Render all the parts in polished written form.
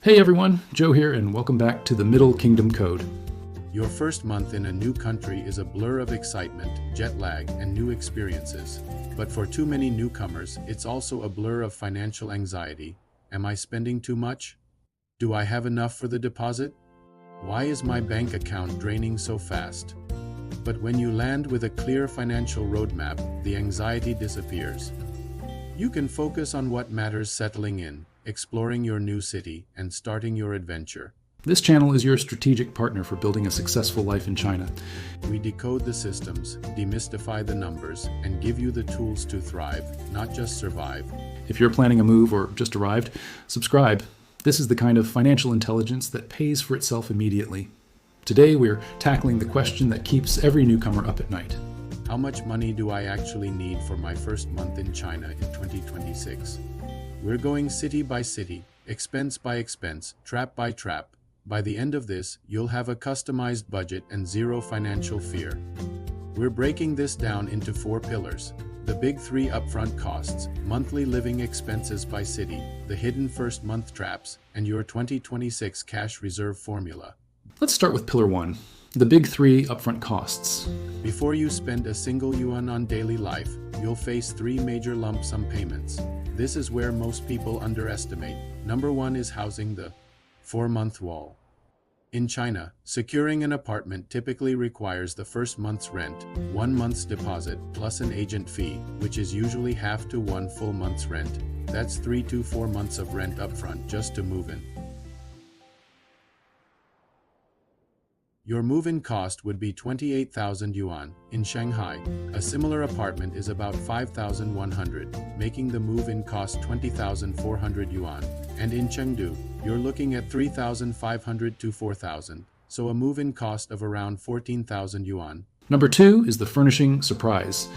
Hey everyone, Joe here, and welcome back to the Middle Kingdom Code. Your first month in a new country is a blur of excitement, jet lag, and new experiences. But for too many newcomers, it's also a blur of financial anxiety. Am I spending too much? Do I have enough for the deposit? Why is my bank account draining so fast? But when you land with a clear financial roadmap, the anxiety disappears. You can focus on what matters: settling in, exploring your new city, and starting your adventure. This channel is your strategic partner for building a successful life in China. We decode the systems, demystify the numbers, and give you the tools to thrive, not just survive. If you're planning a move or just arrived, subscribe. This is the kind of financial intelligence that pays for itself immediately. Today we're tackling the question that keeps every newcomer up at night. How much money do I actually need for my first month in China in 2026? We're going city by city, expense by expense, trap by trap. By the end of this, you'll have a customized budget and zero financial fear. We're breaking this down into 4 pillars. The big 3 upfront costs, monthly living expenses by city, the hidden first month traps, and your 2026 cash reserve formula. Let's start with Pillar 1, the big 3 upfront costs. Before you spend a single yuan on daily life, you'll face 3 major lump sum payments. This is where most people underestimate. Number 1 is housing, the 4-month wall. In China, securing an apartment typically requires the first month's rent, 1 month's deposit, plus an agent fee, which is usually half to 1 full month's rent. That's 3 to 4 months of rent upfront just to move in. Your move-in cost would be 28,000 yuan. In Shanghai, a similar apartment is about 5,100, making the move-in cost 20,400 yuan. And in Chengdu, you're looking at 3,500 to 4,000, so a move-in cost of around 14,000 yuan. Number 2 is the furnishing surprise.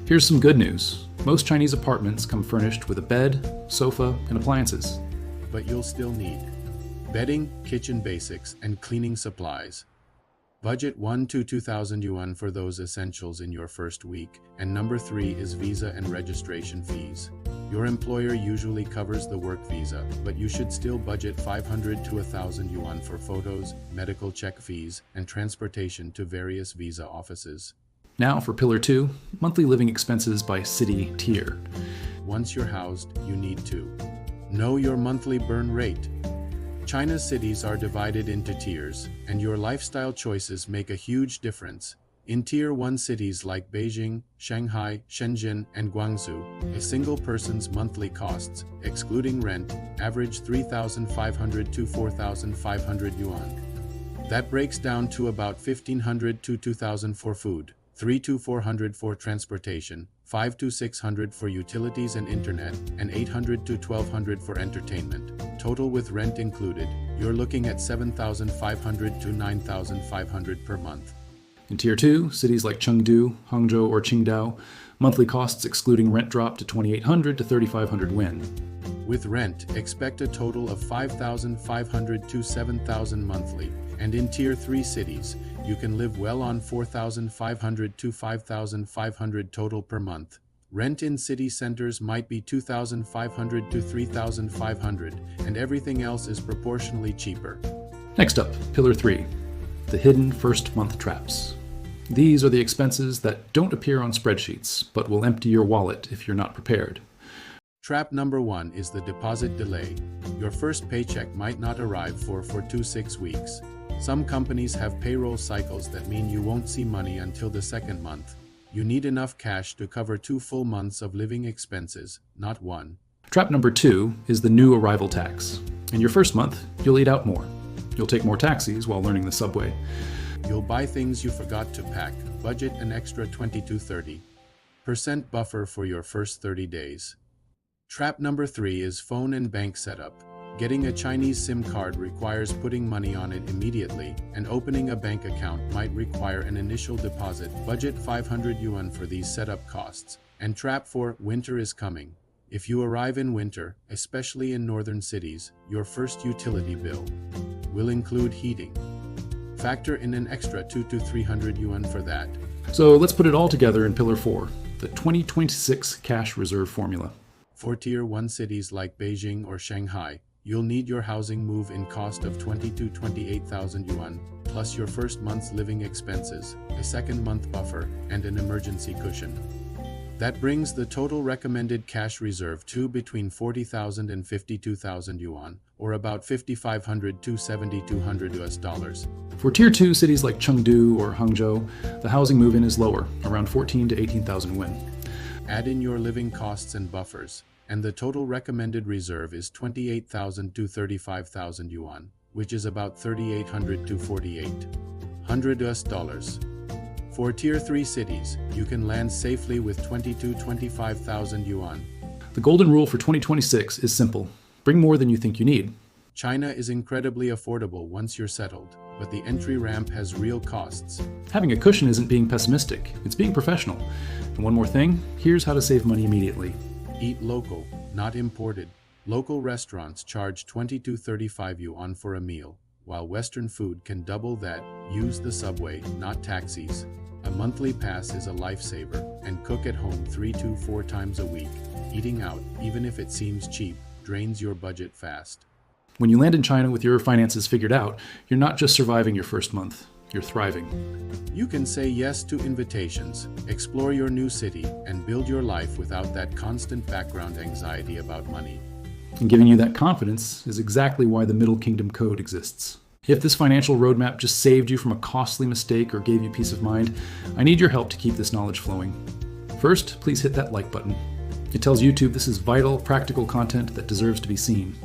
Here's some good news. Most Chinese apartments come furnished with a bed, sofa, and appliances. But you'll still need bedding, kitchen basics, and cleaning supplies. Budget 1 to 2,000 yuan for those essentials in your first week. And number 3 is visa and registration fees. Your employer usually covers the work visa, but you should still budget 500 to 1,000 yuan for photos, medical check fees, and transportation to various visa offices. Now for Pillar 2, monthly living expenses by city tier. Once you're housed, you need to know your monthly burn rate. China's cities are divided into tiers, and your lifestyle choices make a huge difference. In Tier 1 cities like Beijing, Shanghai, Shenzhen, and Guangzhou, a single person's monthly costs, excluding rent, average 3,500 to 4,500 yuan. That breaks down to about 1,500 to 2,000 for food, 3 to 400 for transportation, 5 to 600 for utilities and internet, and 800 to 1,200 for entertainment. Total with rent included, you're looking at 7,500 to 9,500 per month. In Tier 2, cities like Chengdu, Hangzhou, or Qingdao, monthly costs excluding rent drop to 2,800 to 3,500 yuan. With rent, expect a total of 5,500 to 7,000 monthly. And in Tier 3 cities, you can live well on 4,500 to 5,500 total per month. Rent in city centers might be 2,500 to 3,500, and everything else is proportionally cheaper. Next up, Pillar 3, the hidden first month traps. These are the expenses that don't appear on spreadsheets, but will empty your wallet if you're not prepared. Trap number 1 is the deposit delay. Your first paycheck might not arrive for 2 to 6 weeks. Some companies have payroll cycles that mean you won't see money until the second month. You need enough cash to cover 2 full months of living expenses, not 1. Trap number 2 is the new arrival tax. In your first month, you'll eat out more. You'll take more taxis while learning the subway. You'll buy things you forgot to pack. Budget an extra 20 to 30% buffer for your first 30 days. Trap number 3 is phone and bank setup. Getting a Chinese SIM card requires putting money on it immediately, and opening a bank account might require an initial deposit. Budget 500 yuan for these setup costs. And trap 4, winter is coming. If you arrive in winter, especially in northern cities, your first utility bill will include heating. Factor in an extra 200 to 300 yuan for that. So let's put it all together in Pillar 4, the 2026 cash reserve formula. For Tier 1 cities like Beijing or Shanghai, you'll need your housing move-in cost of 20 to 28,000 yuan, plus your first month's living expenses, a second month buffer, and an emergency cushion. That brings the total recommended cash reserve to between 40,000 and 52,000 yuan, or about 5,500 to 7,200 US dollars. For Tier 2 cities like Chengdu or Hangzhou, the housing move-in is lower, around 14 to 18,000 yuan. Add in your living costs and buffers, and the total recommended reserve is 28,000 to 35,000 yuan, which is about 3,800 to 4,800 US dollars. For Tier 3 cities, you can land safely with 20 to 25,000 yuan. The golden rule for 2026 is simple. Bring more than you think you need. China is incredibly affordable once you're settled, but the entry ramp has real costs. Having a cushion isn't being pessimistic, it's being professional. And one more thing, here's how to save money immediately. Eat local, not imported. Local restaurants charge 20 to 35 yuan for a meal, while Western food can double that. Use the subway, not taxis. A monthly pass is a lifesaver, and cook at home 3 to 4 times a week. Eating out, even if it seems cheap, drains your budget fast. When you land in China with your finances figured out, you're not just surviving your first month, you're thriving. You can say yes to invitations, explore your new city, and build your life without that constant background anxiety about money. And giving you that confidence is exactly why the Middle Kingdom Code exists. If this financial roadmap just saved you from a costly mistake or gave you peace of mind, I need your help to keep this knowledge flowing. First, please hit that like button. It tells YouTube this is vital, practical content that deserves to be seen.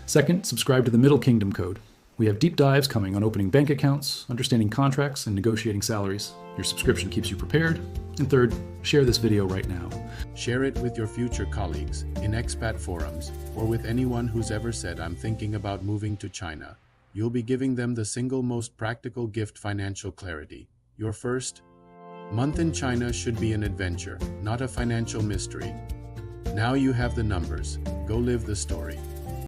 Second, subscribe to the Middle Kingdom Code. We have deep dives coming on opening bank accounts, understanding contracts, and negotiating salaries. Your subscription keeps you prepared. And third, share this video right now. Share it with your future colleagues, in expat forums, or with anyone who's ever said, "I'm thinking about moving to China." You'll be giving them the single most practical gift: financial clarity. Your first month in China should be an adventure, not a financial mystery. Now you have the numbers. Go live the story.